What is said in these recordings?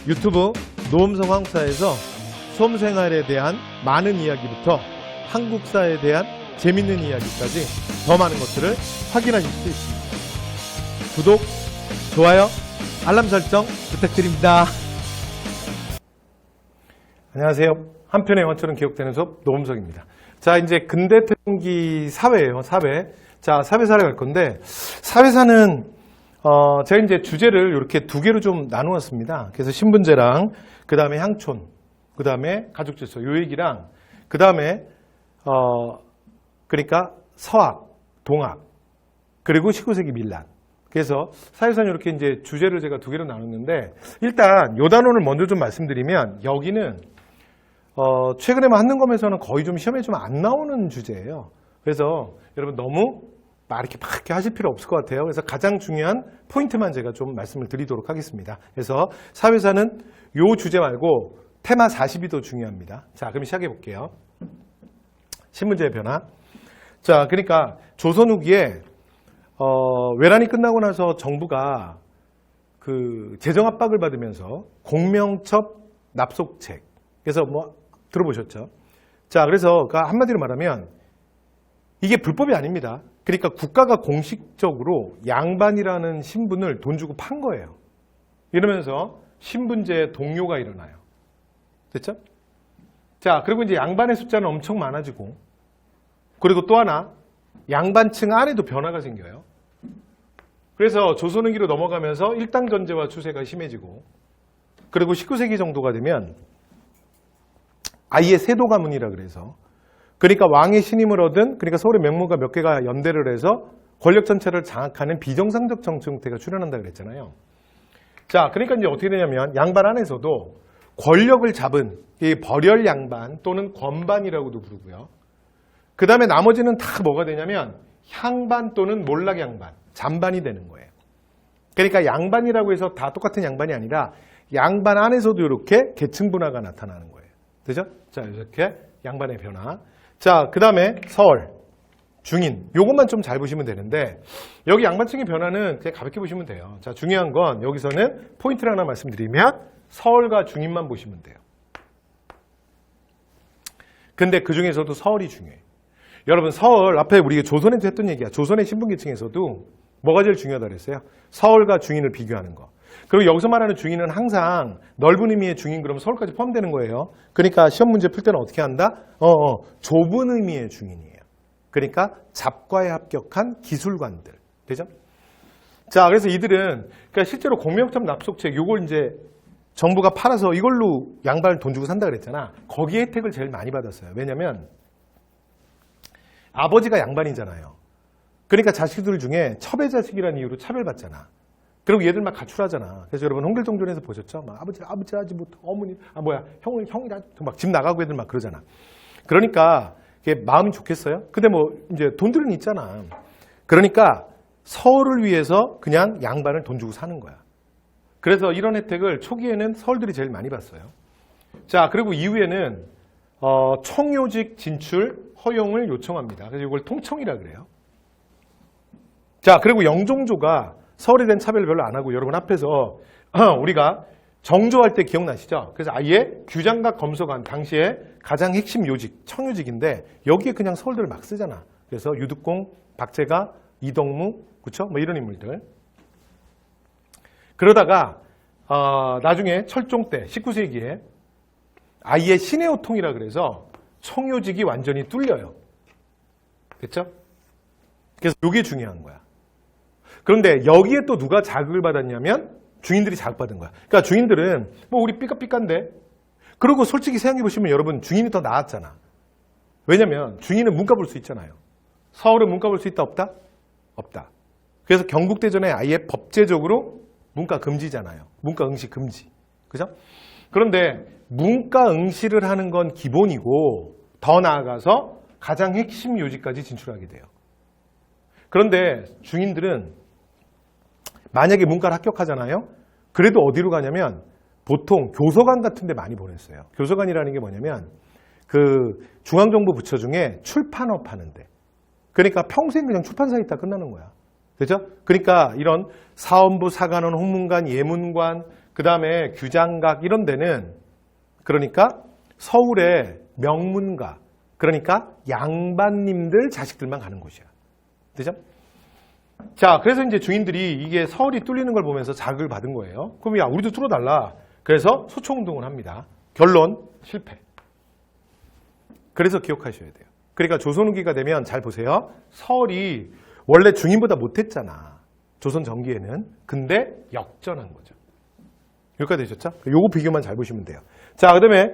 유튜브 노음성 한국사에서 수험생활에 대한 많은 이야기부터 한국사에 대한 재밌는 이야기까지 더 많은 것들을 확인하실 수 있습니다. 구독, 좋아요, 알람 설정 부탁드립니다. 안녕하세요. 한편의 영화처럼 기억되는 수업 노음성입니다. 자, 이제 근대 태동기 사회예요. 사회. 자, 사회사를 갈 건데 사회사는 제가 이제 주제를 이렇게 두 개로 좀 나누었습니다. 그래서 신분제랑 그 다음에 향촌, 그 다음에 가족질서 요 얘기랑 그 다음에 그러니까 서학, 동학, 그리고 19세기 밀란. 그래서 사회사는 이렇게 이제 주제를 제가 두 개로 나눴는데 일단 요 단원을 먼저 좀 말씀드리면 여기는 최근에 한능검에서는 거의 좀 시험에 좀 안 나오는 주제예요. 그래서 여러분 너무 이렇게 막 이렇게 하실 필요 없을 것 같아요. 그래서 가장 중요한 포인트만 제가 좀 말씀을 드리도록 하겠습니다. 그래서 사회사는 요 주제 말고 테마 40이 더 중요합니다. 자, 그럼 시작해 볼게요. 신분제의 변화. 자, 그러니까 조선 후기에 외란이 끝나고 나서 정부가 그 재정 압박을 받으면서 공명첩 납속책. 그래서 들어보셨죠? 자, 그래서 한마디로 말하면 이게 불법이 아닙니다. 그러니까 국가가 공식적으로 양반이라는 신분을 돈 주고 판 거예요. 이러면서 신분제 동요가 일어나요. 됐죠? 자, 그리고 이제 양반의 숫자는 엄청 많아지고, 그리고 또 하나, 양반층 안에도 변화가 생겨요. 그래서 조선후기로 넘어가면서 일당전제와 추세가 심해지고, 그리고 19세기 정도가 되면 아예 세도 가문이라 그래서, 그러니까 왕의 신임을 얻은, 그러니까 서울의 명문가 몇 개가 연대를 해서 권력 전체를 장악하는 비정상적 정치 형태가 출현한다 그랬잖아요. 자, 그러니까 이제 어떻게 되냐면 양반 안에서도 권력을 잡은 이 벌열 양반 또는 권반이라고도 부르고요. 그 다음에 나머지는 다 뭐가 되냐면 향반 또는 몰락 양반, 잔반이 되는 거예요. 그러니까 양반이라고 해서 다 똑같은 양반이 아니라 양반 안에서도 이렇게 계층 분화가 나타나는 거예요. 되죠? 자, 이렇게 양반의 변화. 자, 그 다음에 서얼, 중인. 요것만 좀 잘 보시면 되는데 여기 양반층의 변화는 그냥 가볍게 보시면 돼요. 자, 중요한 건 여기서는 포인트를 하나 말씀드리면 서얼과 중인만 보시면 돼요. 근데 그 중에서도 서얼이 중요해요. 여러분, 서얼, 앞에 우리가 조선에도 했던 얘기야. 조선의 신분계층에서도 뭐가 제일 중요하다 그랬어요? 서얼과 중인을 비교하는 거. 그리고 여기서 말하는 중인은 항상 넓은 의미의 중인, 그러면 서울까지 포함되는 거예요. 그러니까 시험 문제 풀 때는 어떻게 한다? 좁은 의미의 중인이에요. 그러니까 잡과에 합격한 기술관들. 되죠? 자, 그래서 이들은 그러니까 실제로 공명첩 납속책 요걸 이제 정부가 팔아서 이걸로 양반을 돈 주고 산다 그랬잖아. 거기에 혜택을 제일 많이 받았어요. 왜냐면 아버지가 양반이잖아요. 그러니까 자식들 중에 첩의 자식이라는 이유로 차별받잖아. 그리고 얘들 막 가출하잖아. 그래서 여러분 홍길동전에서 보셨죠? 막 아버지 하지 못, 어머니, 형이라 막 집 나가고 애들 막 그러잖아. 그러니까 이게 마음이 좋겠어요? 근데 이제 돈들은 있잖아. 그러니까 서울을 위해서 그냥 양반을 돈 주고 사는 거야. 그래서 이런 혜택을 초기에는 서울들이 제일 많이 봤어요. 자, 그리고 이후에는 청요직 진출 허용을 요청합니다. 그래서 이걸 통청이라 그래요. 자, 그리고 영종조가 서울에 대한 차별을 별로 안 하고 여러분 앞에서 우리가 정조할 때 기억나시죠? 그래서 아예 규장각 검소관 당시에 가장 핵심 요직, 청요직인데 여기에 그냥 서울들을 막 쓰잖아. 그래서 유득공, 박제가, 이덕무, 그쵸? 이런 인물들. 그러다가 나중에 철종 때 19세기에 아예 신해호통이라 그래서 청요직이 완전히 뚫려요. 됐죠? 그래서 이게 중요한 거야. 그런데 여기에 또 누가 자극을 받았냐면 중인들이 자극받은 거야. 그러니까 중인들은 우리 삐까삐까인데, 그리고 솔직히 생각해보시면 여러분 중인이 더 나았잖아. 왜냐면 중인은 문과 볼 수 있잖아요. 서울은 문과 볼 수 있다 없다? 없다. 그래서 경국대전에 아예 법제적으로 문과 금지잖아요. 문과 응시 금지. 그죠? 그런데 문과 응시를 하는 건 기본이고 더 나아가서 가장 핵심 요직까지 진출하게 돼요. 그런데 중인들은 만약에 문과를 합격하잖아요. 그래도 어디로 가냐면 보통 교서관 같은 데 많이 보냈어요. 교서관이라는 게 뭐냐면 그 중앙정부 부처 중에 출판업 하는데, 그러니까 평생 그냥 출판사에 있다 끝나는 거야. 그죠? 그러니까 이런 사원부, 사관원, 홍문관, 예문관, 그 다음에 규장각 이런 데는 그러니까 서울의 명문가, 그러니까 양반님들 자식들만 가는 곳이야. 되죠? 자, 그래서 이제 주인들이 이게 서울이 뚫리는 걸 보면서 자극을 받은 거예요. 그럼 야, 우리도 뚫어달라. 그래서 소총운동을 합니다. 결론, 실패. 그래서 기억하셔야 돼요. 그러니까 조선 후기가 되면 잘 보세요. 서울이 원래 중인보다 못했잖아. 조선 전기에는. 근데 역전한 거죠. 여기까지 되셨죠? 요거 비교만 잘 보시면 돼요. 자, 그 다음에,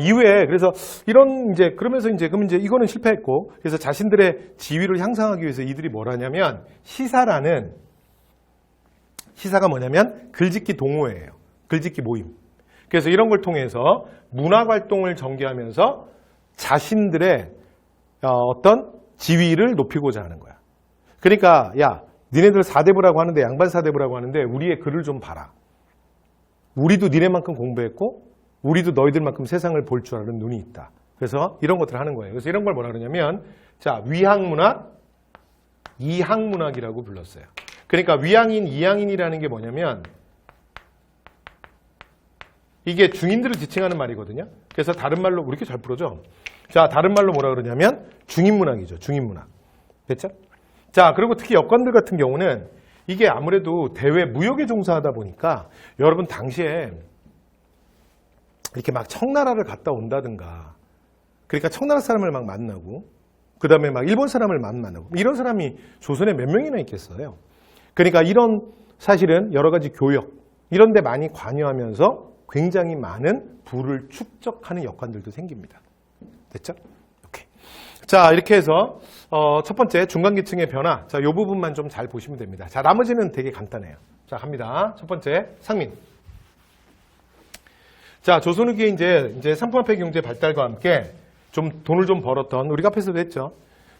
이후에, 그래서 이런, 이제, 그러면서 이제, 그럼 이제 이거는 실패했고, 그래서 자신들의 지위를 향상하기 위해서 이들이 뭘 하냐면, 시사가 뭐냐면, 글짓기 동호회예요. 글짓기 모임. 그래서 이런 걸 통해서 문학 활동을 전개하면서 자신들의 어떤 지위를 높이고자 하는 거야. 그러니까, 야, 니네들 사대부라고 하는데, 양반 사대부라고 하는데, 우리의 글을 좀 봐라. 우리도 니네만큼 공부했고 우리도 너희들만큼 세상을 볼 줄 아는 눈이 있다. 그래서 이런 것들을 하는 거예요. 그래서 이런 걸 뭐라 그러냐면 자, 위항문학, 이항문학이라고 불렀어요. 그러니까 위항인, 이항인이라는 게 뭐냐면 이게 중인들을 지칭하는 말이거든요. 그래서 다른 말로 우리 이렇게 잘 풀어줘. 자, 다른 말로 뭐라 그러냐면 중인문학이죠. 중인문학. 됐죠? 자, 그리고 특히 여관들 같은 경우는 이게 아무래도 대외 무역에 종사하다 보니까 여러분 당시에 이렇게 막 청나라를 갔다 온다든가 그러니까 청나라 사람을 막 만나고 그 다음에 막 일본 사람을 만나고 이런 사람이 조선에 몇 명이나 있겠어요. 그러니까 이런 사실은 여러 가지 교역 이런 데 많이 관여하면서 굉장히 많은 부를 축적하는 역관들도 생깁니다. 됐죠? 오케이. 자, 이렇게 해서 첫 번째 중간계층의 변화. 자, 이 부분만 좀 잘 보시면 됩니다. 자, 나머지는 되게 간단해요. 자, 갑니다. 첫 번째, 상민. 자, 조선 후기에 이제 상품화폐 경제 발달과 함께 좀 돈을 좀 벌었던, 우리가 앞에서도 했죠.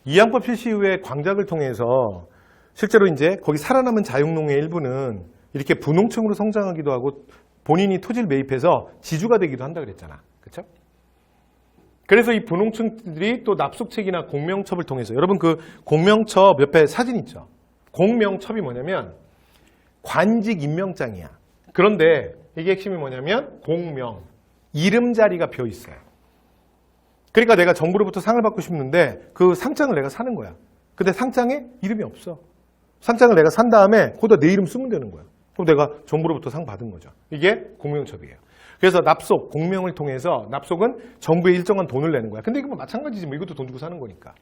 이항법 실시 이후에 광작을 통해서 실제로 이제 거기 살아남은 자영농의 일부는 이렇게 분홍층으로 성장하기도 하고 본인이 토지를 매입해서 지주가 되기도 한다 그랬잖아. 그렇죠? 그래서 이 분홍층들이 또 납속책이나 공명첩을 통해서 여러분 그 공명첩 옆에 사진 있죠. 공명첩이 뭐냐면 관직 임명장이야. 그런데 이게 핵심이 뭐냐면 공명, 이름 자리가 비어 있어요. 그러니까 내가 정부로부터 상을 받고 싶는데 그 상장을 내가 사는 거야. 근데 상장에 이름이 없어. 상장을 내가 산 다음에 거기다 내 이름 쓰면 되는 거야. 그럼 내가 정부로부터 상 받은 거죠. 이게 공명첩이에요. 그래서 납속, 공명을 통해서 납속은 정부에 일정한 돈을 내는 거야. 근데 이거 뭐 마찬가지지. 뭐 이것도 돈 주고 사는 거니까.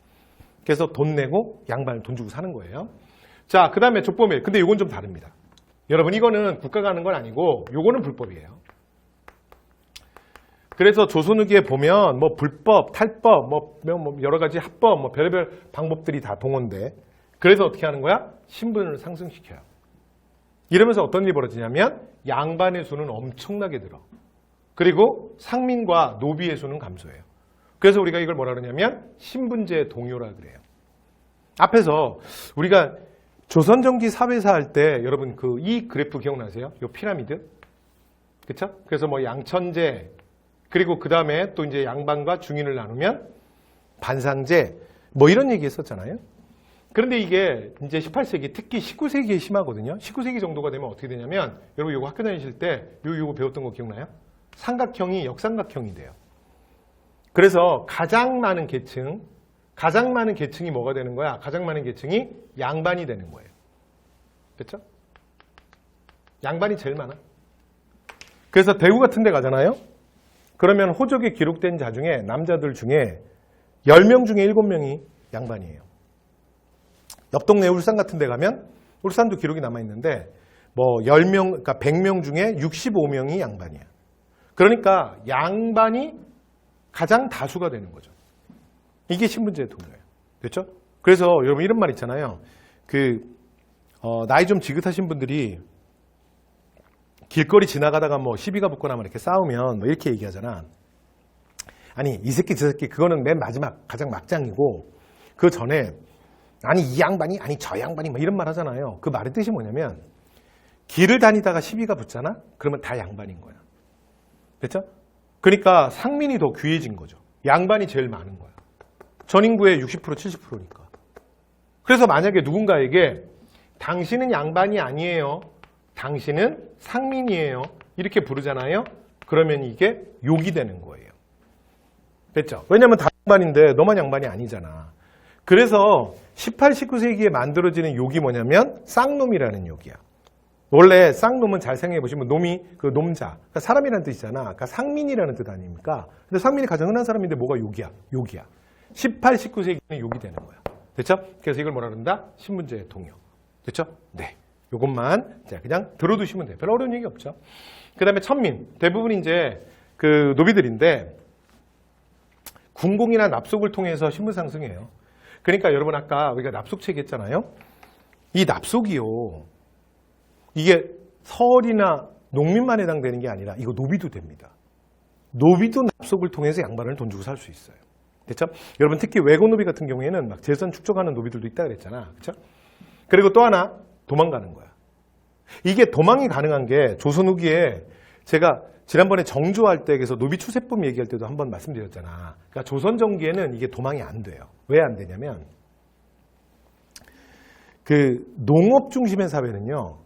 그래서 돈 내고 양반을 돈 주고 사는 거예요. 자, 그 다음에 족보매입. 근데 이건 좀 다릅니다. 여러분 이거는 국가가 하는 건 아니고 요거는 불법이에요. 그래서 조선 후기에 보면 뭐 불법, 탈법, 뭐 여러 가지 합법, 뭐 별의별 방법들이 다 동원돼. 그래서 어떻게 하는 거야? 신분을 상승시켜요. 이러면서 어떤 일이 벌어지냐면 양반의 수는 엄청나게 늘어. 그리고 상민과 노비의 수는 감소해요. 그래서 우리가 이걸 뭐라 그러냐면 신분제 동요라 그래요. 앞에서 우리가 조선전기 사회사 할 때 여러분 그 이 그래프 기억나세요? 요 피라미드. 그렇죠? 그래서 뭐 양천제 그리고 그 다음에 또 이제 양반과 중인을 나누면 반상제 뭐 이런 얘기 했었잖아요. 그런데 이게 이제 18세기 특히 19세기에 심하거든요. 19세기 정도가 되면 어떻게 되냐면 여러분 이거 학교 다니실 때 요거 배웠던 거 기억나요? 삼각형이 역삼각형이 돼요. 그래서 가장 많은 계층이 뭐가 되는 거야? 가장 많은 계층이 양반이 되는 거예요. 그렇죠? 양반이 제일 많아. 그래서 대구 같은 데 가잖아요. 그러면 호적에 기록된 자 중에 남자들 중에 10명 중에 7명이 양반이에요. 옆 동네 울산 같은 데 가면 울산도 기록이 남아있는데 뭐 10명, 그러니까 100명 중에 65명이 양반이야. 그러니까 양반이 가장 다수가 되는 거죠. 이게 신분제 동요예요. 됐죠? 그래서 여러분 이런 말 있잖아요. 나이 좀 지긋하신 분들이 길거리 지나가다가 뭐 시비가 붙거나 뭐 이렇게 싸우면 뭐 이렇게 얘기하잖아. 아니, 이 새끼 저 새끼 그거는 맨 마지막 가장 막장이고 그 전에 아니 이 양반이 아니 저 양반이 뭐 이런 말 하잖아요. 그 말의 뜻이 뭐냐면 길을 다니다가 시비가 붙잖아? 그러면 다 양반인 거야. 됐죠? 그러니까 상민이 더 귀해진 거죠. 양반이 제일 많은 거야. 전 인구의 60% 70%니까. 그래서 만약에 누군가에게 당신은 양반이 아니에요. 당신은 상민이에요. 이렇게 부르잖아요. 그러면 이게 욕이 되는 거예요. 됐죠? 왜냐면 다 양반인데 너만 양반이 아니잖아. 그래서 18, 19세기에 만들어지는 욕이 뭐냐면 쌍놈이라는 욕이야. 원래 쌍놈은 잘 생각해 보시면 놈이 그 놈자, 그러니까 사람이라는 뜻이잖아. 그러니까 상민이라는 뜻 아닙니까? 근데 상민이 가장 흔한 사람인데 뭐가 욕이야? 욕이야. 18, 19세기는 욕이 되는 거야. 됐죠? 그래서 이걸 뭐라 그런다? 신문제의 동요. 됐죠? 네. 요것만 그냥 들어두시면 돼요. 별로 어려운 얘기 없죠. 그 다음에 천민. 대부분 이제 그 노비들인데 군공이나 납속을 통해서 신분 상승해요. 그러니까 여러분 아까 우리가 납속책 했잖아요. 이 납속이요. 이게 서얼이나 농민만 해당되는 게 아니라 이거 노비도 됩니다. 노비도 납속을 통해서 양반을 돈 주고 살 수 있어요. 됐죠? 여러분 특히 외고노비 같은 경우에는 막 재산 축적하는 노비들도 있다 그랬잖아. 그렇죠? 그리고 또 하나 도망가는 거야. 이게 도망이 가능한 게 조선 후기에 제가 지난번에 정조할 때 그래서 노비 추세법 얘기할 때도 한번 말씀드렸잖아. 그러니까 조선 전기에는 이게 도망이 안 돼요. 왜 안 되냐면 그 농업 중심의 사회는요.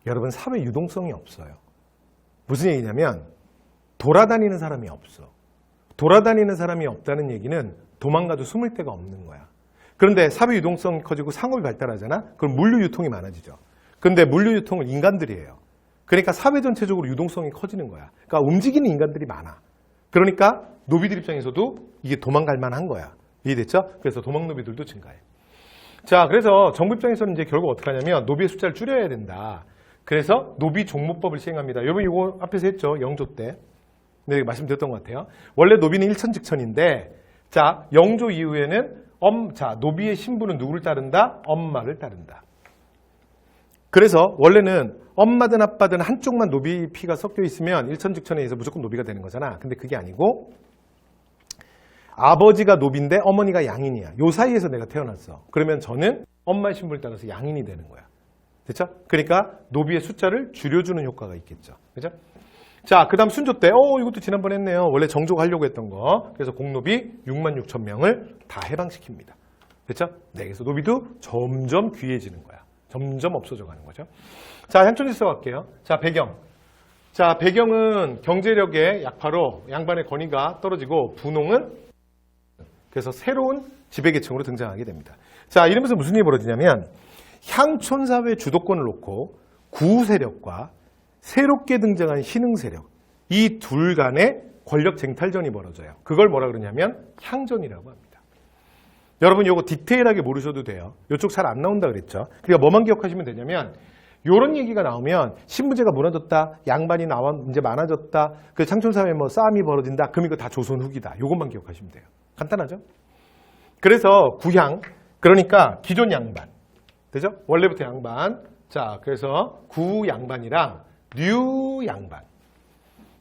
여러분 사회 유동성이 없어요. 무슨 얘기냐면 돌아다니는 사람이 없어. 돌아다니는 사람이 없다는 얘기는 도망가도 숨을 데가 없는 거야. 그런데 사회 유동성이 커지고 상업이 발달하잖아. 그럼 물류 유통이 많아지죠. 그런데 물류 유통은 인간들이 해요. 그러니까 사회 전체적으로 유동성이 커지는 거야. 그러니까 움직이는 인간들이 많아. 그러니까 노비들 입장에서도 이게 도망갈 만한 거야. 이해됐죠? 그래서 도망노비들도 증가해. 자, 그래서 정부 입장에서는 이제 결국 어떻게 하냐면 노비의 숫자를 줄여야 된다. 그래서 노비 종목법을 시행합니다. 여러분 이거 앞에서 했죠? 영조 때. 네, 말씀드렸던 것 같아요. 원래 노비는 일천직천인데 자, 영조 이후에는 노비의 신분은 누구를 따른다? 엄마를 따른다. 그래서 원래는 엄마든 아빠든 한쪽만 노비 피가 섞여 있으면 일천직천에 의해서 무조건 노비가 되는 거잖아. 근데 그게 아니고 아버지가 노비인데 어머니가 양인이야. 요 사이에서 내가 태어났어. 그러면 저는 엄마의 신분을 따라서 양인이 되는 거야. 됐죠? 그러니까 노비의 숫자를 줄여주는 효과가 있겠죠. 그죠? 자, 그 다음 순조 때, 이것도 지난번에 했네요. 원래 정조가 하려고 했던 거. 그래서 공노비 6만 6천 명을 다 해방시킵니다. 됐죠? 네, 그래서 노비도 점점 귀해지는 거야. 점점 없어져 가는 거죠. 자, 향촌지서 갈게요. 자, 배경. 자, 배경은 경제력의 약화로 양반의 권위가 떨어지고 분홍은 그래서 새로운 지배계층으로 등장하게 됩니다. 자, 이러면서 무슨 일이 벌어지냐면 향촌사회 주도권을 놓고 구우 세력과 새롭게 등장한 신흥 세력 이 둘 간의 권력 쟁탈전이 벌어져요. 그걸 뭐라 그러냐면 향전이라고 합니다. 여러분 이거 디테일하게 모르셔도 돼요. 이쪽 잘 안 나온다 그랬죠. 그러니까 뭐만 기억하시면 되냐면 이런 얘기가 나오면 신분제가 무너졌다, 양반이 이제 많아졌다, 그 창촌사회에 뭐 싸움이 벌어진다, 그럼 이거 다 조선 후기다. 이것만 기억하시면 돼요. 간단하죠? 그래서 구향, 그러니까 기존 양반, 되죠? 원래부터 양반. 자, 그래서 구 양반이랑 뉴 양반.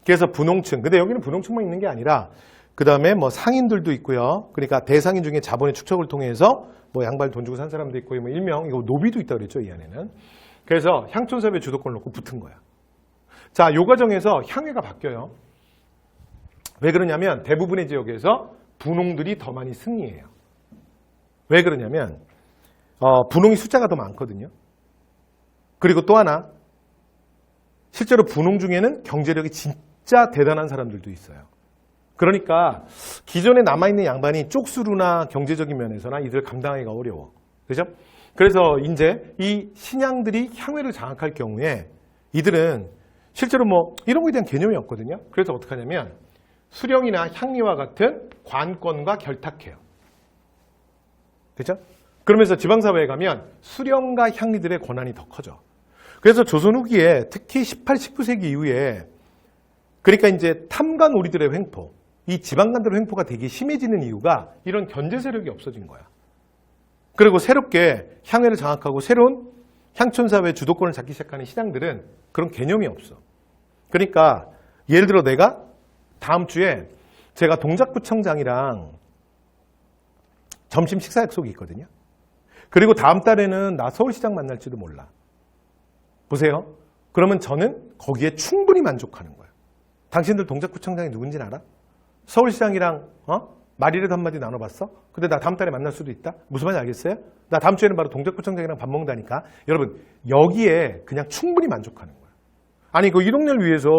그래서 분홍층. 근데 여기는 분홍층만 있는 게 아니라 그 다음에 뭐 상인들도 있고요. 그러니까 대상인 중에 자본의 축적을 통해서 뭐 양반 돈 주고 산 사람도 있고, 뭐 일명 이거 노비도 있다 그랬죠, 이 안에는. 그래서 향촌사회 주도권을 놓고 붙은 거야. 자, 요 과정에서 향회가 바뀌어요. 왜 그러냐면 대부분의 지역에서 분홍들이 더 많이 승리해요. 왜 그러냐면 분홍이 숫자가 더 많거든요. 그리고 또 하나, 실제로 분홍 중에는 경제력이 진짜 대단한 사람들도 있어요. 그러니까 기존에 남아있는 양반이 쪽수루나 경제적인 면에서나 이들 감당하기가 어려워. 그죠? 그래서 이제 이 신양들이 향회를 장악할 경우에 이들은 실제로 뭐 이런 거에 대한 개념이 없거든요. 그래서 어떻게 하냐면 수령이나 향리와 같은 관권과 결탁해요. 그죠? 그러면서 지방사회에 가면 수령과 향리들의 권한이 더 커져. 그래서 조선 후기에 특히 18, 19세기 이후에 그러니까 이제 탐관오리들의 횡포, 이 지방간들의 횡포가 되게 심해지는 이유가 이런 견제 세력이 없어진 거야. 그리고 새롭게 향회를 장악하고 새로운 향촌사회 주도권을 잡기 시작하는 신앙들은 그런 개념이 없어. 그러니까 예를 들어 내가 다음 주에 제가 동작구청장이랑 점심 식사 약속이 있거든요. 그리고 다음 달에는 나 서울시장 만날지도 몰라. 보세요. 그러면 저는 거기에 충분히 만족하는 거예요. 당신들 동작구청장이 누군지는 알아? 서울시장이랑 말이라도 한마디 나눠봤어? 근데 나 다음 달에 만날 수도 있다? 무슨 말인지 알겠어요? 나 다음 주에는 바로 동작구청장이랑 밥 먹는다니까. 여러분 여기에 그냥 충분히 만족하는 거예요. 아니 그 이동열 위해서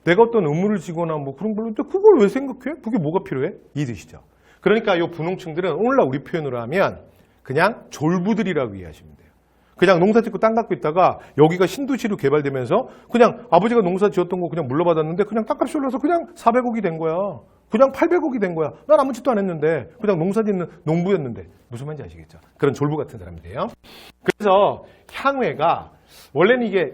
내가 어떤 의무를 지거나 뭐 그런 걸로 그걸 왜 생각해? 그게 뭐가 필요해? 이 뜻이죠. 그러니까 이 분홍층들은 오늘날 우리 표현으로 하면 그냥 졸부들이라고 이해하시면 돼요. 그냥 농사 짓고 땅 갖고 있다가 여기가 신도시로 개발되면서 그냥 아버지가 농사 지었던 거 그냥 물려받았는데 그냥 땅값이 올라서 그냥 400억이 된 거야. 그냥 800억이 된 거야. 난 아무 짓도 안 했는데 그냥 농사 짓는 농부였는데 무슨 말인지 아시겠죠? 그런 졸부 같은 사람들이에요. 그래서 향회가 원래는 이게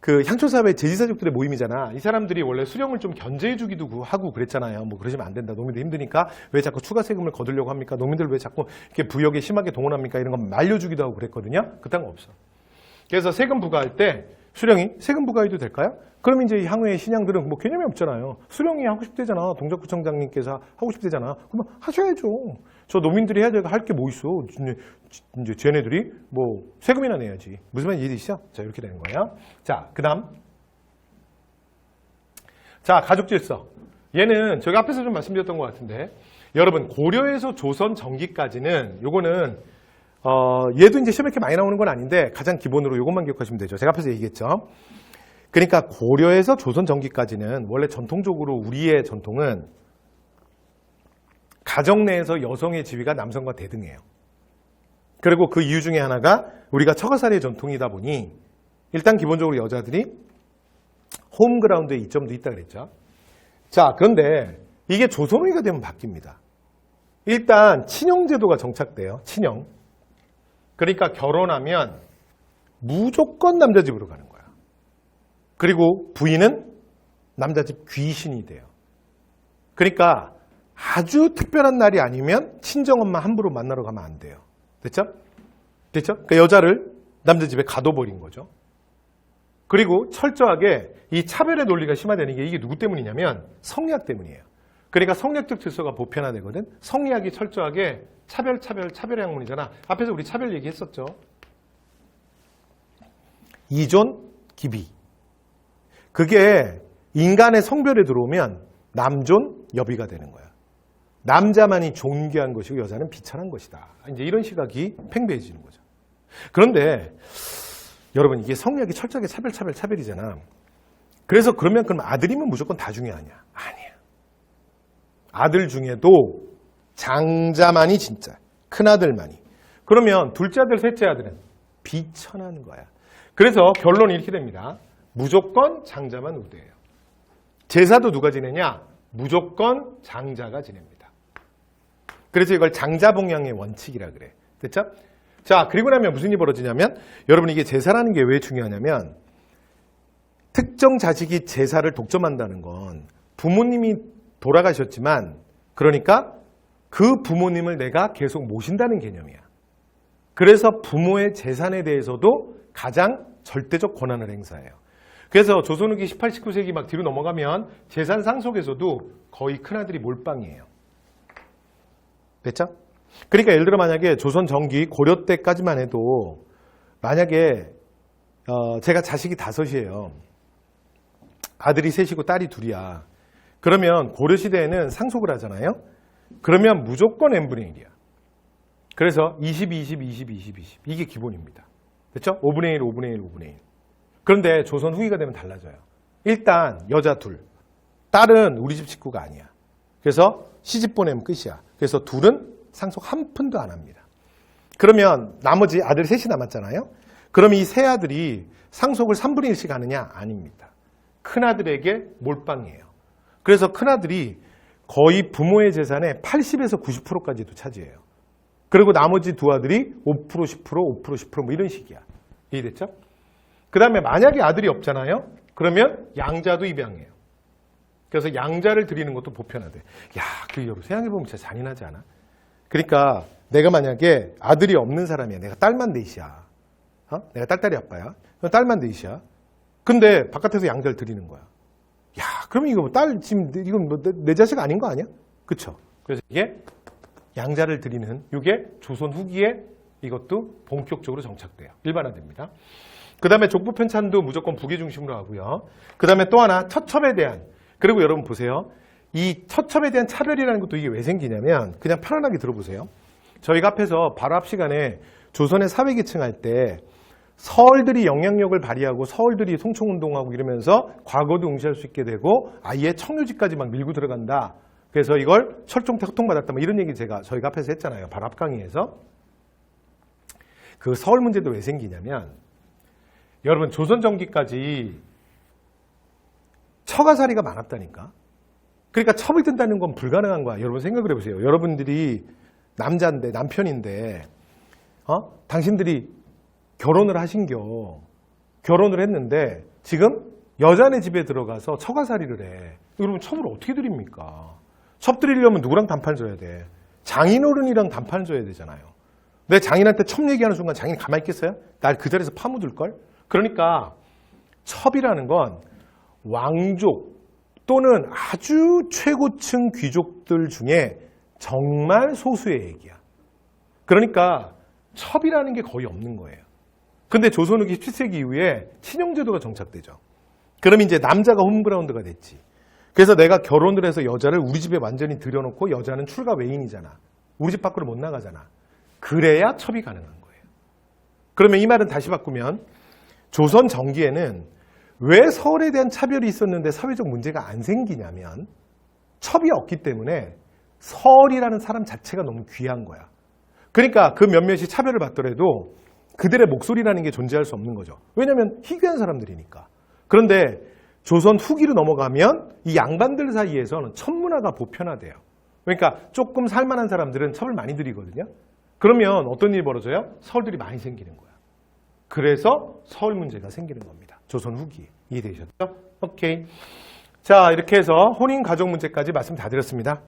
그 향초사회 제지사족들의 모임이잖아. 이 사람들이 원래 수령을 좀 견제해주기도 하고 그랬잖아요. 뭐 그러시면 안 된다. 농민들 힘드니까 왜 자꾸 추가 세금을 거두려고 합니까? 농민들 왜 자꾸 이렇게 부역에 심하게 동원합니까? 이런 건 말려주기도 하고 그랬거든요. 그딴 거 없어. 그래서 세금 부과할 때 수령이 세금 부과해도 될까요? 그럼 이제 이 향후의 신양들은 뭐 개념이 없잖아요. 수령이 하고 싶대잖아. 동작구청장님께서 하고 싶대잖아. 그러면 하셔야죠. 저 노민들이 해야 될 할 게 뭐 있어? 이제 쟤네들이 뭐 세금이나 내야지. 무슨 말인지 이해되시죠? 자, 이렇게 되는 거예요. 자, 그다음. 자, 가족 질서. 얘는 제가 앞에서 좀 말씀드렸던 것 같은데 여러분 고려에서 조선 전기까지는 요거는 얘도 이제 시험에 이렇게 많이 나오는 건 아닌데 가장 기본으로 요것만 기억하시면 되죠. 제가 앞에서 얘기했죠. 그러니까 고려에서 조선 전기까지는 원래 전통적으로 우리의 전통은 가정 내에서 여성의 지위가 남성과 대등해요. 그리고 그 이유 중에 하나가 우리가 처가살이의 전통이다 보니 일단 기본적으로 여자들이 홈그라운드에 이점도 있다 그랬죠. 자, 그런데 이게 조선후기가 되면 바뀝니다. 일단 친형제도가 정착돼요. 친형. 그러니까 결혼하면 무조건 남자 집으로 가는 거야. 그리고 부인은 남자 집 귀신이 돼요. 그러니까 아주 특별한 날이 아니면 친정엄마 함부로 만나러 가면 안 돼요. 됐죠? 됐죠? 그러니까 여자를 남자 집에 가둬버린 거죠. 그리고 철저하게 이 차별의 논리가 심화되는 게 이게 누구 때문이냐면 성리학 때문이에요. 그러니까 성리학적 질서가 보편화되거든. 성리학이 철저하게 차별의 학문이잖아. 앞에서 우리 차별 얘기했었죠. 이존, 기비. 그게 인간의 성별에 들어오면 남존, 여비가 되는 거야. 남자만이 존귀한 것이고 여자는 비천한 것이다. 이제 이런 시각이 팽배해지는 거죠. 그런데 여러분 이게 성리학이 철저하게 차별이잖아. 그래서 그러면 아들이면 무조건 다 중요하냐? 아니야. 아들 중에도 장자만이 진짜 큰아들만이. 그러면 둘째 아들, 셋째 아들은 비천한 거야. 그래서 결론이 이렇게 됩니다. 무조건 장자만 우대해요. 제사도 누가 지내냐? 무조건 장자가 지냅니다. 그래서 이걸 장자봉양의 원칙이라 그래. 됐죠? 자, 그리고 나면 무슨 일이 벌어지냐면 여러분 이게 제사라는 게 왜 중요하냐면 특정 자식이 제사를 독점한다는 건 부모님이 돌아가셨지만 그러니까 그 부모님을 내가 계속 모신다는 개념이야. 그래서 부모의 재산에 대해서도 가장 절대적 권한을 행사해요. 그래서 조선 후기 18, 19세기 막 뒤로 넘어가면 재산 상속에서도 거의 큰아들이 몰빵이에요. 됐죠? 그러니까 예를 들어 만약에 조선 전기 고려 때까지만 해도 만약에 제가 자식이 5이에요. 아들이 3이고 딸이 2이야. 그러면 고려 시대에는 상속을 하잖아요. 그러면 무조건 n분의 1이야. 그래서 20, 20, 20, 20, 20. 이게 기본입니다. 됐죠? 5분의 1, 5분의 1, 5분의 1. 그런데 조선 후기가 되면 달라져요. 일단 여자 2. 딸은 우리 집 식구가 아니야. 그래서 시집 보내면 끝이야. 그래서 2은 상속 한 푼도 안 합니다. 그러면 나머지 아들 3이 남았잖아요. 그럼 이 세 아들이 상속을 3분의 1씩 하느냐? 아닙니다. 큰아들에게 몰빵이에요. 그래서 큰아들이 거의 부모의 재산의 80에서 90%까지도 차지해요. 그리고 나머지 2 아들이 5%, 10%, 5%, 10% 뭐 이런 식이야. 이해됐죠? 그 다음에 만약에 아들이 없잖아요. 그러면 양자도 입양해요. 그래서 양자를 드리는 것도 보편화돼. 야, 그 여러분 생각해보면 진짜 잔인하지 않아? 그러니까 내가 만약에 아들이 없는 사람이야. 내가 딸만 넷이야. 내가 딸딸이 아빠야. 딸만 넷이야. 근데 바깥에서 양자를 드리는 거야. 야, 그러면 이거 지금 이건 내 자식 아닌 거 아니야? 그쵸? 그래서 이게 양자를 드리는 이게 조선 후기에 이것도 본격적으로 정착돼요. 일반화됩니다. 그 다음에 족부 편찬도 무조건 부계 중심으로 하고요. 그 다음에 또 하나 처첩에 대한, 그리고 여러분 보세요. 이 처첩에 대한 차별이라는 것도 이게 왜 생기냐면 그냥 편안하게 들어보세요. 저희가 앞에서 바로 앞 시간에 조선의 사회계층 할 때 서얼들이 영향력을 발휘하고 서얼들이 송총운동하고 이러면서 과거도 응시할 수 있게 되고 아예 청유지까지 막 밀고 들어간다. 그래서 이걸 철종태 호통받았다. 뭐 이런 얘기 저희가 앞에서 했잖아요. 바로 앞 강의에서. 그 서울 문제도 왜 생기냐면 여러분 조선 전기까지 처가살이가 많았다니까. 그러니까 첩을 든다는 건 불가능한 거야. 여러분 생각을 해보세요. 여러분들이 남자인데 남편인데 당신들이 결혼을 결혼을 했는데 지금 여자네 집에 들어가서 처가살이를 해. 여러분 첩을 어떻게 드립니까? 첩 드리려면 누구랑 단판 줘야 돼? 장인어른이랑 단판 줘야 되잖아요. 내 장인한테 첩 얘기하는 순간 장인이 가만히 있겠어요? 날 그 자리에서 파묻을걸? 그러니까 첩이라는 건 왕족 또는 아주 최고층 귀족들 중에 정말 소수의 얘기야. 그러니까 첩이라는 게 거의 없는 거예요. 근데 조선 후기 17세기 이후에 친형제도가 정착되죠. 그럼 이제 남자가 홈그라운드가 됐지. 그래서 내가 결혼을 해서 여자를 우리 집에 완전히 들여놓고 여자는 출가 외인이잖아. 우리 집 밖으로 못 나가잖아. 그래야 첩이 가능한 거예요. 그러면 이 말은 다시 바꾸면 조선 전기에는 왜 서울에 대한 차별이 있었는데 사회적 문제가 안 생기냐면 첩이 없기 때문에 서울이라는 사람 자체가 너무 귀한 거야. 그러니까 그 몇몇이 차별을 받더라도 그들의 목소리라는 게 존재할 수 없는 거죠. 왜냐하면 희귀한 사람들이니까. 그런데 조선 후기로 넘어가면 이 양반들 사이에서는 첩문화가 보편화돼요. 그러니까 조금 살만한 사람들은 첩을 많이 들이거든요. 그러면 어떤 일이 벌어져요? 서울들이 많이 생기는 거야. 그래서 서울 문제가 생기는 겁니다. 조선 후기. 이해되셨죠? 오케이. 자, 이렇게 해서 혼인 가족 문제까지 말씀 다 드렸습니다.